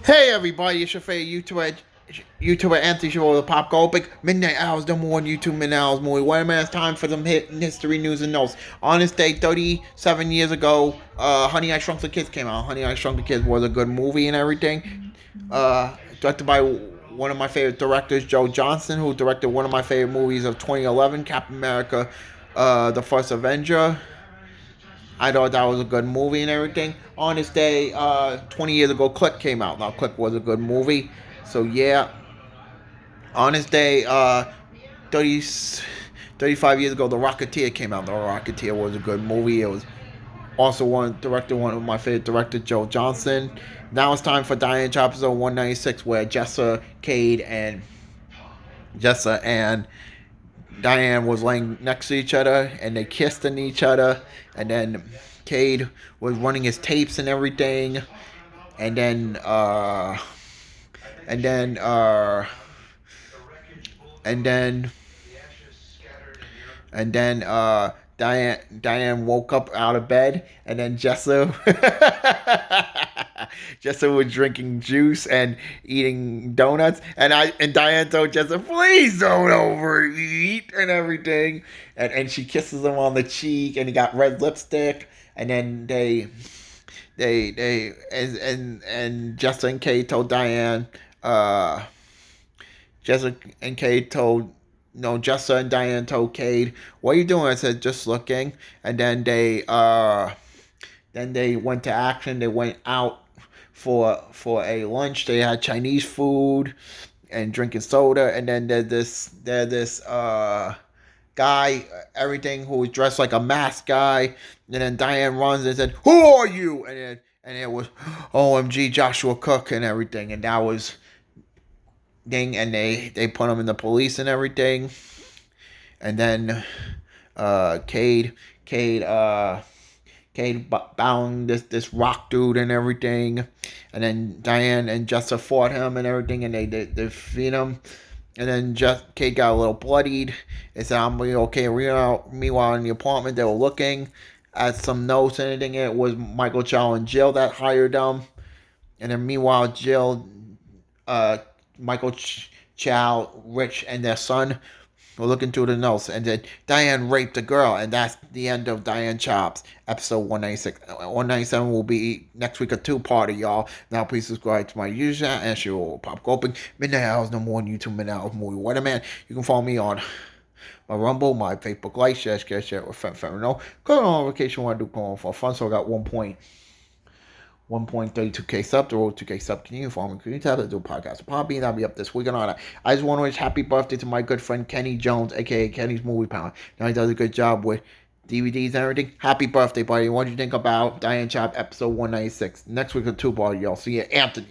Hey everybody, it's your favorite YouTuber Anthony Show, the Pop Goldberg. Midnight Hours, number one YouTube Midnight Hours movie. Wait a minute, it's time for some hit history news and notes. On this day, 37 years ago, Honey, I Shrunk the Kids came out. Honey, I Shrunk the Kids was a good movie and everything. Directed by one of my favorite directors, Joe Johnston, who directed one of my favorite movies of 2011, Captain America, The First Avenger. I thought that was a good movie and everything. On this day, 20 years ago, Click came out. Now, Click was a good movie. So, yeah. On this day, 30, 35 years ago, The Rocketeer came out. The Rocketeer was a good movie. It was also one of my favorite director, Joe Johnston. Now it's time for Diane episode 196, where Jessa and Diane was laying next to each other, and they kissed in each other, and then Cade was running his tapes and everything, and then and then and then and then Diane woke up out of bed, and then Jessa Jessa was drinking juice and eating donuts, and Diane told Jessa, please don't overeat and everything, and she kisses him on the cheek, and he got red lipstick, and then and Jessa and Kate told Diane, Jessa and Kate told no, Jessa and Diane told Cade, what are you doing? I said, just looking. And then they went to action. They went out for a lunch. They had Chinese food and drinking soda. And then there's this guy, everything, who was dressed like a masked guy. And then Diane runs and said, who are you? And it was OMG Joshua Cook and everything. And that was thing, and they put him in the police and everything, and then Cade bound this rock dude and everything, and then Diane and Jessa fought him and everything, and they defeat him, and then Cade got a little bloodied. They said, I'm gonna be okay. Meanwhile, in the apartment, they were looking at some notes and everything. It was Michael Chow and Jill that hired them, and then meanwhile, Jill, Michael Chow, Rich, and their son were looking through the notes, and then Diane raped a girl, and that's the end of Diane Chobs, episode 196. 197 will be next week, a two-parter, y'all. Now, please subscribe to my YouTube channel, and show Pop Goping. Midnight Hours, number one YouTube Midnight Hours movie. What a man. You can follow me on my Rumble, my Facebook, like, share with friends, no. Go on vacation when I do go on for fun, so I got 1.32k sub, the road to 2k sub. Can you follow me? Can you tell us to do a podcast? Podbean, I'll be up this week and all that. I just want to wish happy birthday to my good friend Kenny Jones, aka Kenny's Movie Pound. Now he does a good job with DVDs and everything. Happy birthday, buddy. What do you think about Diane Chop episode 196? Next week, a two-bar, y'all. See you, Anthony.